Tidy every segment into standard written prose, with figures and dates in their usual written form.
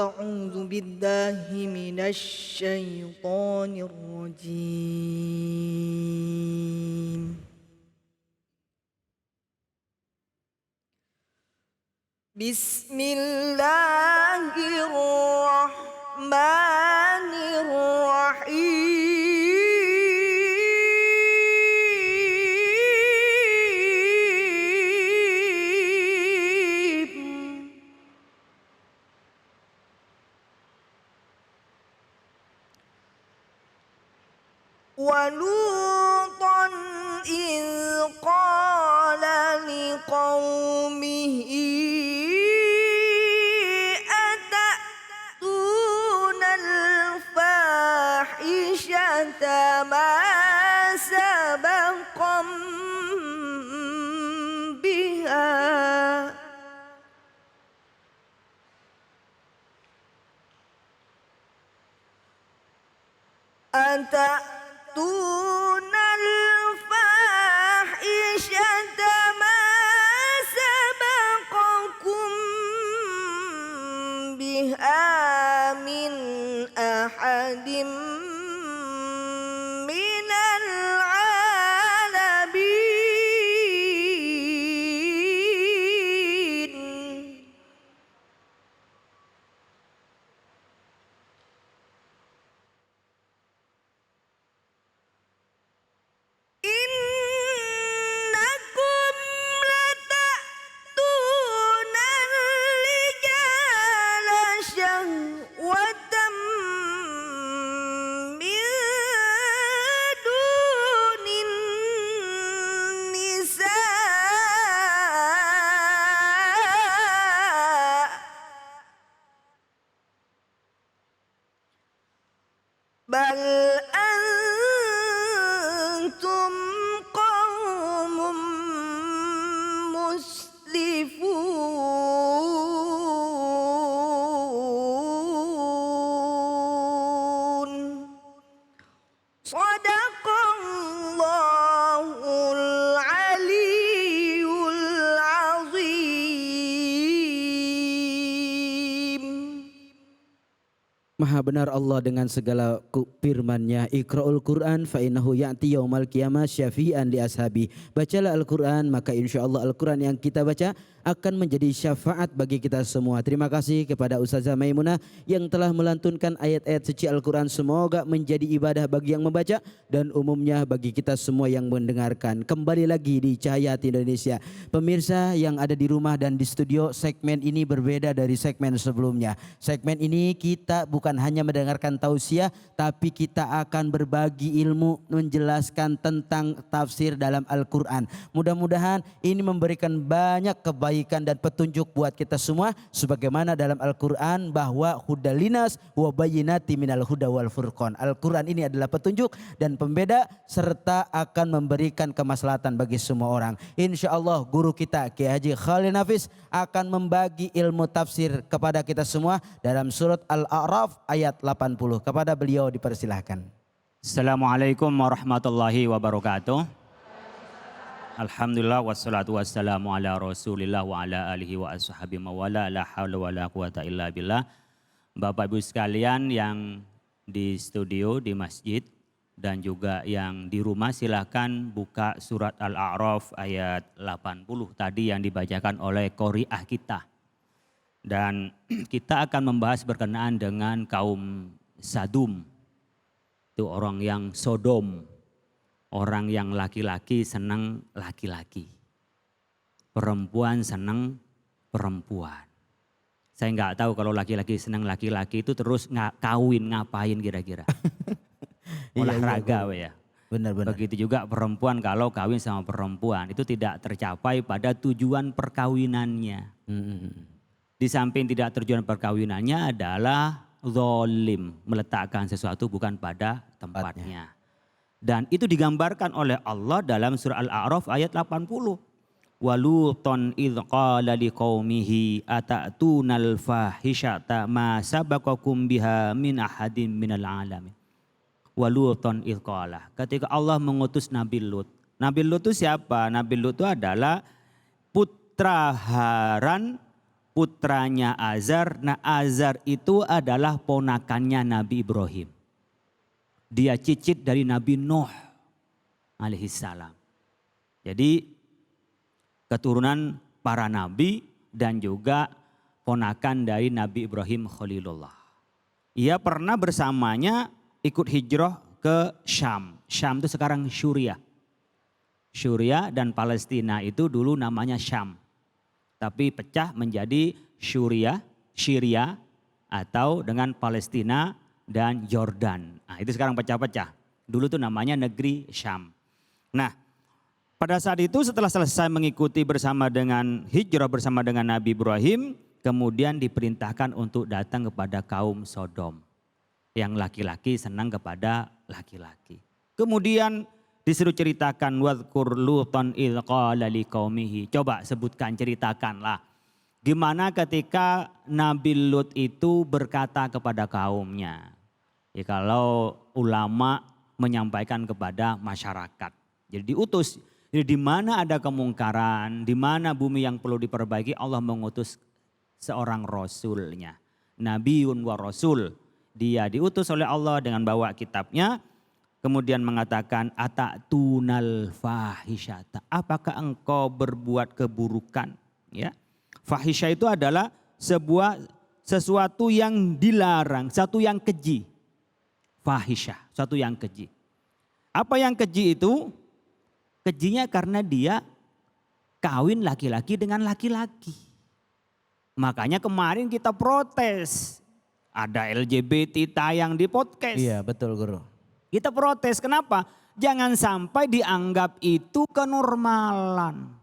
أعوذ بالله من الشيطان الرجيم بسم الله الرحمن الرحيم ولوطا إذ قال لقومه أتأتون الفاحشة ما سبقكم بها أتأتون الفاحشة ما سبقكم بها من أحد من العالمين إنكم لتأتون الرجال شهوة من دون النساء بل أنتم قوم مسرفون صدق الله العلي العظيم. Maha benar Allah dengan segala firman-Nya. Iqra'ul Qur'an fa innahu ya'ti yaumal qiyamah syafi'an li ashabi. Bacalah Al-Qur'an, maka insyaallah Al-Qur'an yang kita baca akan menjadi syafaat bagi kita semua. Terima kasih kepada Ustazah Maimunah yang telah melantunkan ayat-ayat suci Al-Qur'an. Semoga menjadi ibadah bagi yang membaca dan umumnya bagi kita semua yang mendengarkan. Kembali lagi di Cahaya Hati Indonesia. Pemirsa yang ada di rumah dan di studio, segmen ini berbeda dari segmen sebelumnya. Segmen ini kita bukan hanya mendengarkan tausiah, tapi kita akan berbagi ilmu, menjelaskan tentang tafsir dalam Al-Quran. Mudah-mudahan ini memberikan banyak kebaikan dan petunjuk buat kita semua, sebagaimana dalam Al-Quran bahwa hudalinas wa bayyinati minal huda wal furqan. Al-Quran ini adalah petunjuk dan pembeda serta akan memberikan kemaslahatan bagi semua orang. Insya Allah guru kita Kiai Haji Khalil Nafis akan membagi ilmu tafsir kepada kita semua dalam surat Al-A'raf ayat 80. Kepada beliau dipersilahkan. Assalamualaikum warahmatullahi wabarakatuh. Alhamdulillah wassalatu wassalamu ala rasulillah wa ala alihi wa ashabi mawala la hawla wa la quwata illa billah. Bapak Ibu sekalian yang di studio, di masjid dan juga yang di rumah, silahkan buka surat Al-A'raf ayat 80 tadi yang dibacakan oleh qori'ah kita. Dan kita akan membahas berkenaan dengan kaum Sadum. Itu orang yang Sodom. Orang yang laki-laki senang laki-laki. Perempuan senang perempuan. Saya nggak tahu kalau laki-laki senang laki-laki itu terus kawin ngapain kira-kira. Olahraga ya. Benar-benar. Begitu juga perempuan kalau kawin sama perempuan itu tidak tercapai pada tujuan perkawinannya. Di samping tidak tujuan perkawinannya adalah zalim, meletakkan sesuatu bukan pada tempatnya. Dan itu digambarkan oleh Allah dalam surah Al-A'raf ayat 80. Waluton idh qala liqaumihi ata'tunal fahisyata ma sabaqakum biha min ahadin minal alamin. Waluton idh qala. Ketika Allah mengutus Nabi Lut. Nabi Lut itu siapa? Nabi Lut itu adalah putra Haran putranya Azar. Nah Azar itu adalah ponakannya Nabi Ibrahim. Dia cicit dari Nabi Nuh alaihissalam. Jadi keturunan para nabi dan juga ponakan dari Nabi Ibrahim Khalilullah. Ia pernah bersamanya ikut hijrah ke Syam. Syam itu sekarang Suriah. Suriah dan Palestina itu dulu namanya Syam. Tapi pecah menjadi Syria atau dengan Palestina dan Yordan. Nah itu sekarang pecah-pecah. Dulu tuh namanya negeri Syam. Nah pada saat itu setelah selesai mengikuti hijrah bersama dengan Nabi Ibrahim, kemudian diperintahkan untuk datang kepada kaum Sodom. Yang laki-laki senang kepada laki-laki. Kemudian disuruh ceritakan wadhkur Lutan idh qala liqaumihi. Coba sebutkan, ceritakanlah. Gimana ketika Nabi Lut itu berkata kepada kaumnya. Ya, kalau ulama menyampaikan kepada masyarakat. Jadi diutus. Jadi di mana ada kemungkaran, di mana bumi yang perlu diperbaiki, Allah mengutus seorang rasulnya. Nabiun wa rasul. Dia diutus oleh Allah dengan bawa kitabnya. Kemudian mengatakan atatunal fahisyata. Apakah engkau berbuat keburukan? Ya. Fahisya itu adalah sesuatu yang dilarang, satu yang keji. Fahisyah, satu yang keji. Apa yang keji itu? Kejinya karena dia kawin laki-laki dengan laki-laki. Makanya kemarin kita protes. Ada LGBT tayang di podcast. Iya betul guru. Kita protes, kenapa? Jangan sampai dianggap itu kenormalan.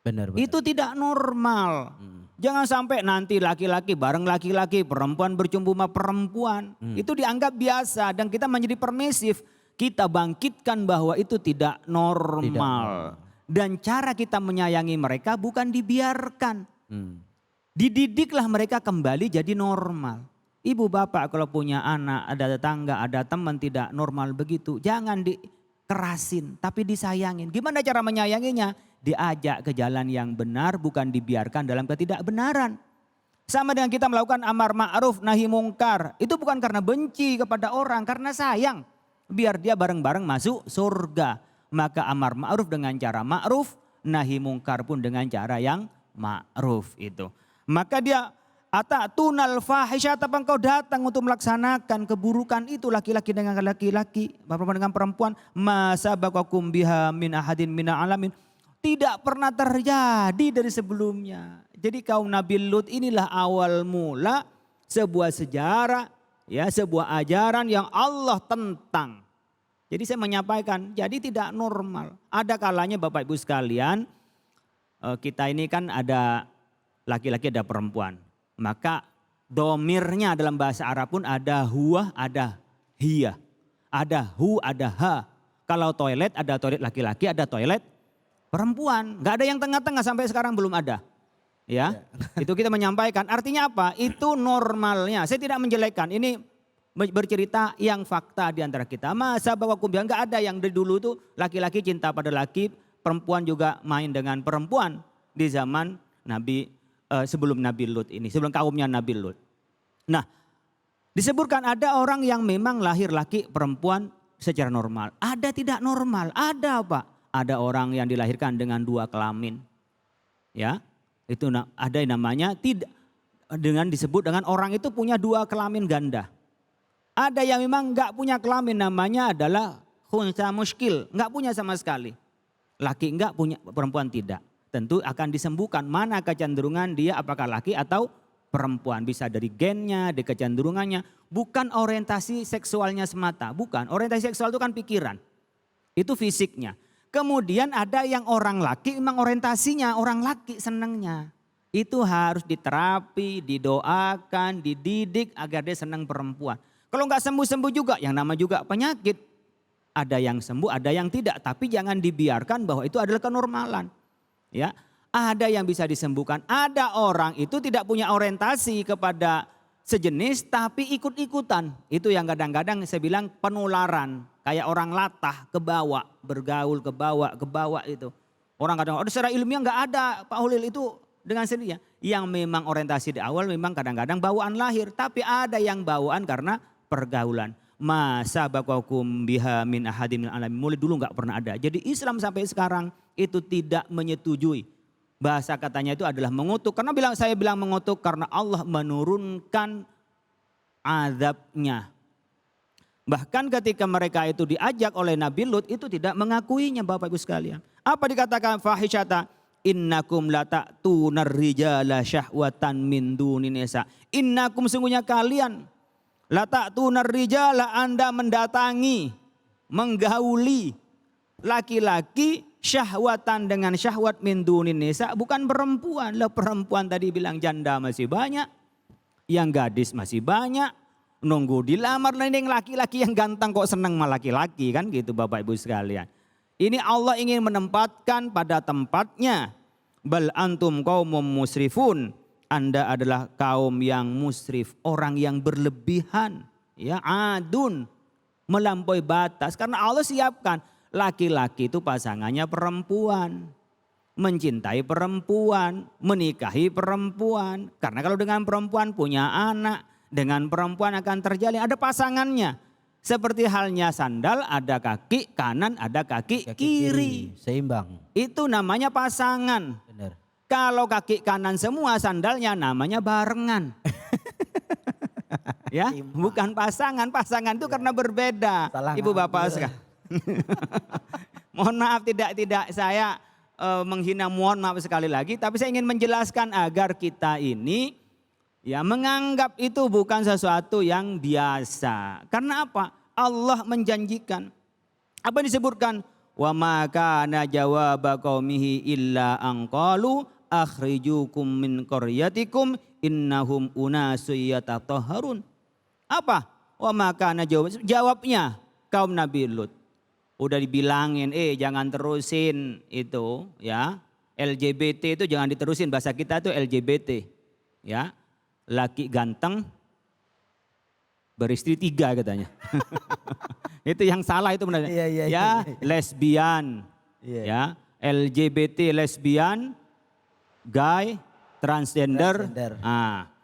Benar. Itu tidak normal. Jangan sampai nanti laki-laki bareng laki-laki, perempuan bercumbu sama perempuan. Itu dianggap biasa dan kita menjadi permisif. Kita bangkitkan bahwa itu tidak normal. Dan cara kita menyayangi mereka bukan dibiarkan. Dididiklah mereka kembali jadi normal. Ibu bapak kalau punya anak, ada tetangga, ada teman tidak normal begitu. Jangan dikerasin tapi disayangin. Gimana cara menyayanginya? Diajak ke jalan yang benar, bukan dibiarkan dalam ketidakbenaran. Sama dengan kita melakukan amar ma'ruf nahi mungkar. Itu bukan karena benci kepada orang, karena sayang. Biar dia bareng-bareng masuk surga. Maka amar ma'ruf dengan cara ma'ruf, nahi mungkar pun dengan cara yang ma'ruf itu. Maka dia atatunal fahisyat, apa engkau datang untuk melaksanakan keburukan itu laki-laki dengan laki-laki, perempuan dengan perempuan. Masa bakakum biha min ahadin mina alamin. Tidak pernah terjadi dari sebelumnya. Jadi kaum Nabi Lut inilah awal mula sebuah sejarah, ya, sebuah ajaran yang Allah tentang. Jadi saya menyampaikan, jadi tidak normal. Ada kalanya Bapak Ibu sekalian, kita ini kan ada laki-laki ada perempuan. Maka domirnya dalam bahasa Arab pun ada huwa, ada hiya. Ada hu, ada ha. Kalau toilet ada toilet laki-laki, ada toilet perempuan. Gak ada yang tengah-tengah sampai sekarang belum ada. Ya, itu kita menyampaikan. Artinya apa? Itu normalnya. Saya tidak menjelekkan. Ini bercerita yang fakta di antara kita. Masa bahwa kumbian gak ada yang dari dulu tuh laki-laki cinta pada laki, perempuan juga main dengan perempuan di zaman Nabi sebelum Nabi Lut ini, sebelum kaumnya Nabi Lut. Nah, disebutkan ada orang yang memang lahir laki perempuan secara normal. Ada tidak normal, ada Pak. Ada orang yang dilahirkan dengan dua kelamin. Ya, itu ada yang namanya tidak dengan disebut dengan orang itu punya dua kelamin ganda. Ada yang memang enggak punya kelamin, namanya adalah khunsa muskil, enggak punya sama sekali. Laki enggak punya, perempuan tidak. Tentu akan disembuhkan mana kecenderungan dia apakah laki atau perempuan. Bisa dari gennya, dari kecenderungannya. Bukan orientasi seksualnya semata, bukan. Orientasi seksual itu kan pikiran, itu fisiknya. Kemudian ada yang orang laki memang orientasinya, orang laki senangnya. Itu harus diterapi, didoakan, dididik agar dia senang perempuan. Kalau nggak sembuh-sembuh juga, yang nama juga penyakit. Ada yang sembuh, ada yang tidak. Tapi jangan dibiarkan bahwa itu adalah kenormalan. Ya, ada yang bisa disembuhkan. Ada orang itu tidak punya orientasi kepada sejenis tapi ikut-ikutan. Itu yang kadang-kadang saya bilang penularan. Kayak orang latah ke bawah, bergaul ke bawah itu. Orang kadang, secara ilmiah nggak ada Pak Hulil itu dengan sendirinya. Yang memang orientasi di awal memang kadang-kadang bawaan lahir. Tapi ada yang bawaan karena pergaulan. Masa bakakum biha min ahadim min alamin. Mulai dulu nggak pernah ada. Jadi Islam sampai sekarang itu tidak menyetujui. Bahasa katanya itu adalah mengutuk. Karena saya bilang mengutuk karena Allah menurunkan azabnya. Bahkan ketika mereka itu diajak oleh Nabi Lut itu tidak mengakuinya Bapak Ibu sekalian. Apa dikatakan fahisyata? Innakum la ta'tunar rijala syahwatan min dunin nisa. Innakum sungguhnya kalian la ta'tunar rijala, Anda mendatangi, menggauli laki-laki syahwatan dengan syahwat min dunin nisa, bukan perempuan. Lah perempuan tadi bilang janda masih banyak, yang gadis masih banyak, nunggu dilamar. Yang laki-laki yang ganteng kok senang sama laki-laki kan gitu Bapak Ibu sekalian. Ini Allah ingin menempatkan pada tempatnya. Bal antum qaumum musrifun. Anda adalah kaum yang musrif, orang yang berlebihan, ya, adun, melampaui batas. Karena Allah siapkan laki-laki itu pasangannya perempuan, mencintai perempuan, menikahi perempuan. Karena kalau dengan perempuan punya anak, dengan perempuan akan terjalin, ada pasangannya. Seperti halnya sandal, ada kaki kanan, ada kaki kiri. Seimbang. Itu namanya pasangan. Benar. Kalau kaki kanan semua sandalnya namanya barengan. Ya, bukan pasangan. Pasangan itu karena berbeda. Salah Ibu bapak ngambil. sekalian. Mohon maaf tidak saya menghina, mohon maaf sekali lagi. Tapi saya ingin menjelaskan agar kita ini ya menganggap itu bukan sesuatu yang biasa. Karena apa? Allah menjanjikan. Apa yang disebutkan? Wa ma kana jawaba qaumihi illa an qalu akhrijukum min qaryatikum innahum unasun yatatahharun. Apa? Wa ma kana jawabnya kaum Nabi Lut. Udah dibilangin, jangan terusin itu ya. LGBT itu jangan diterusin, bahasa kita itu LGBT. Ya. Laki ganteng beristri 3 katanya. Itu yang salah itu benar. Ya, lesbian. Ya, LGBT lesbian, gay, transgender.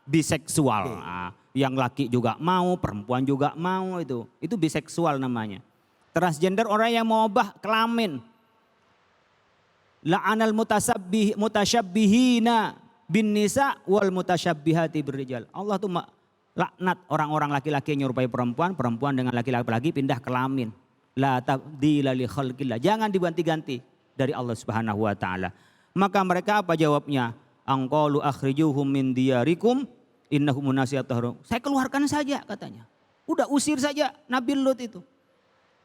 Biseksual. Yang laki juga mau, perempuan juga mau itu. Itu biseksual namanya. Transgender orang yang mau ubah kelamin. La'anal mutasyabbihina bin nisa wal mutasyabbihati birrijal. Allah tuh laknat orang-orang laki-laki yang nyerupai perempuan, perempuan dengan laki-laki pindah kelamin. La tabdila li khalqillah. Jangan diganti-ganti dari Allah Subhanahu wa taala. Maka mereka apa jawabnya? Angqalu akhrijuhum min diyarikum innahum munasiyatahrum. Saya keluarkan saja katanya. Udah usir saja Nabi Lut itu.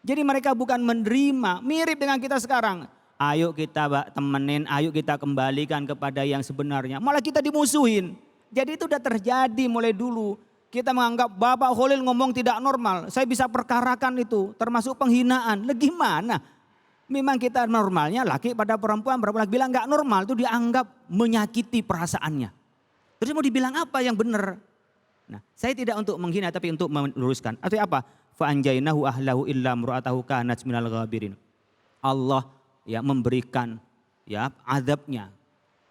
Jadi mereka bukan menerima, mirip dengan kita sekarang. Ayo kita temenin, ayo kita kembalikan kepada yang sebenarnya. Malah kita dimusuhin. Jadi itu udah terjadi mulai dulu. Kita menganggap Bapak Khalil ngomong tidak normal. Saya bisa perkarakan itu, termasuk penghinaan. Lah gimana? Memang kita normalnya laki pada perempuan, perempuan bilang gak normal. Itu dianggap menyakiti perasaannya. Terus mau dibilang apa yang benar? Nah, saya tidak untuk menghina tapi untuk meluruskan. Artinya apa? Fa'anjainahu ahlahu illa mura'atahu kanat minal ghabirin. Allah ya memberikan ya azabnya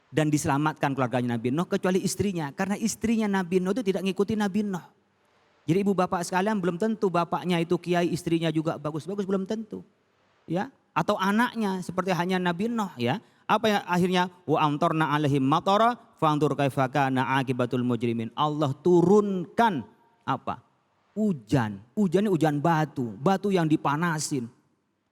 dan diselamatkan keluarganya Nabi Nuh kecuali istrinya, karena istrinya Nabi Nuh itu tidak ngikuti Nabi Nuh. Jadi ibu bapak sekalian belum tentu bapaknya itu kiai, istrinya juga bagus-bagus, belum tentu. Ya, atau anaknya seperti hanya Nabi Nuh ya. Apa yang akhirnya wa amtarna alaihim matara fanzur kaifa kana akibatul mujrimin. Allah turunkan apa? Hujan. Hujannya hujan batu, batu yang dipanasin.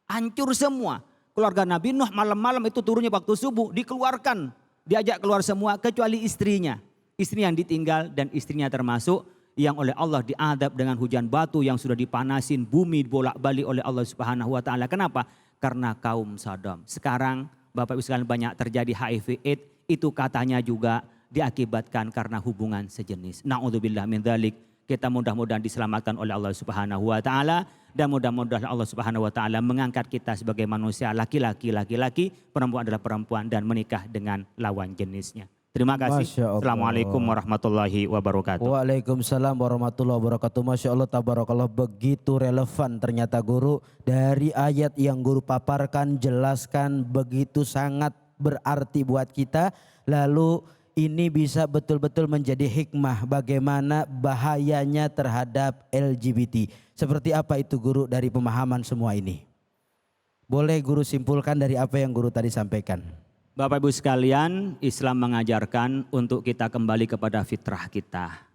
Hancur semua. Keluarga Nabi Nuh malam-malam itu turunnya waktu subuh, dikeluarkan, diajak keluar semua kecuali istrinya. Istri yang ditinggal dan istrinya termasuk yang oleh Allah diadab dengan hujan batu yang sudah dipanasin, bumi bolak-balik oleh Allah Subhanahu wa taala. Kenapa? Karena kaum Sodom. Sekarang Bapak Ibu sekalian banyak terjadi HIV/AIDS, itu katanya juga diakibatkan karena hubungan sejenis. Na'udzubillah min dzalik. Kita mudah-mudahan diselamatkan oleh Allah Subhanahu wa taala dan mudah-mudahan Allah Subhanahu wa taala mengangkat kita sebagai manusia laki-laki, perempuan adalah perempuan dan menikah dengan lawan jenisnya. Terima kasih. Assalamualaikum warahmatullahi wabarakatuh. Waalaikumsalam warahmatullahi wabarakatuh. Masya Allah, tabarakallah, begitu relevan ternyata guru. Dari ayat yang guru paparkan, jelaskan begitu sangat berarti buat kita. Lalu ini bisa betul-betul menjadi hikmah bagaimana bahayanya terhadap LGBT. Seperti apa itu guru dari pemahaman semua ini? Boleh guru simpulkan dari apa yang guru tadi sampaikan? Bapak Ibu sekalian, Islam mengajarkan untuk kita kembali kepada fitrah kita.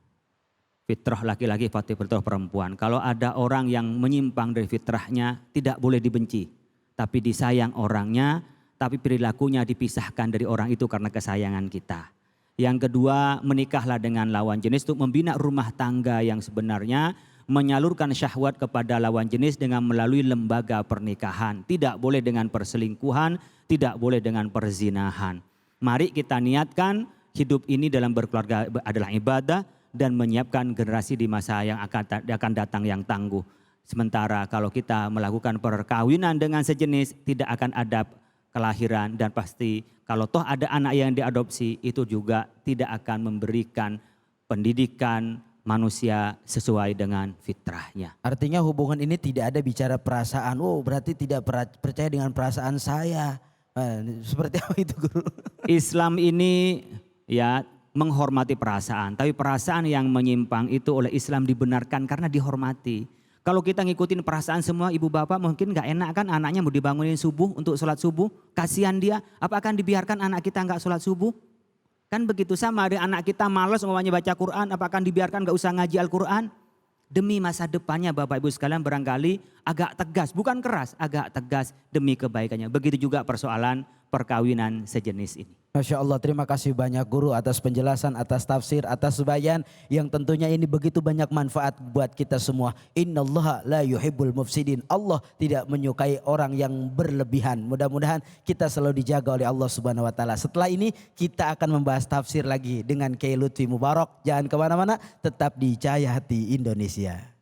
Fitrah laki-laki, fitrah perempuan. Kalau ada orang yang menyimpang dari fitrahnya, tidak boleh dibenci. Tapi disayang orangnya, tapi perilakunya dipisahkan dari orang itu karena kesayangan kita. Yang kedua, menikahlah dengan lawan jenis untuk membina rumah tangga yang sebenarnya menyalurkan syahwat kepada lawan jenis dengan melalui lembaga pernikahan. Tidak boleh dengan perselingkuhan, tidak boleh dengan perzinahan. Mari kita niatkan hidup ini dalam berkeluarga adalah ibadah dan menyiapkan generasi di masa yang akan datang yang tangguh. Sementara kalau kita melakukan perkawinan dengan sejenis tidak akan ada kelahiran dan pasti kalau toh ada anak yang diadopsi itu juga tidak akan memberikan pendidikan manusia sesuai dengan fitrahnya. Artinya hubungan ini tidak ada bicara perasaan. Oh berarti tidak percaya dengan perasaan saya. Seperti apa itu guru? Islam ini ya menghormati perasaan. Tapi perasaan yang menyimpang itu oleh Islam dibenarkan karena dihormati. Kalau kita ngikutin perasaan semua ibu bapak mungkin gak enak kan anaknya mau dibangunin subuh untuk sholat subuh. Kasihan dia, apa akan dibiarkan anak kita gak sholat subuh? Kan begitu sama ada anak kita malas umpamanya baca Quran, apa akan dibiarkan gak usah ngaji Al-Quran? Demi masa depannya Bapak Ibu sekalian barangkali agak tegas, bukan keras, agak tegas demi kebaikannya. Begitu juga persoalan perkawinan sejenis ini. Masya Allah, terima kasih banyak guru atas penjelasan, atas tafsir, atas bayan yang tentunya ini begitu banyak manfaat buat kita semua. Innallaha la yuhibbul mufsidin. Allah tidak menyukai orang yang berlebihan. Mudah-mudahan kita selalu dijaga oleh Allah Subhanahu wa taala. Setelah ini kita akan membahas tafsir lagi dengan Kiai Lutfi Mubarak. Jangan kemana-mana, tetap di Cahaya Hati Indonesia.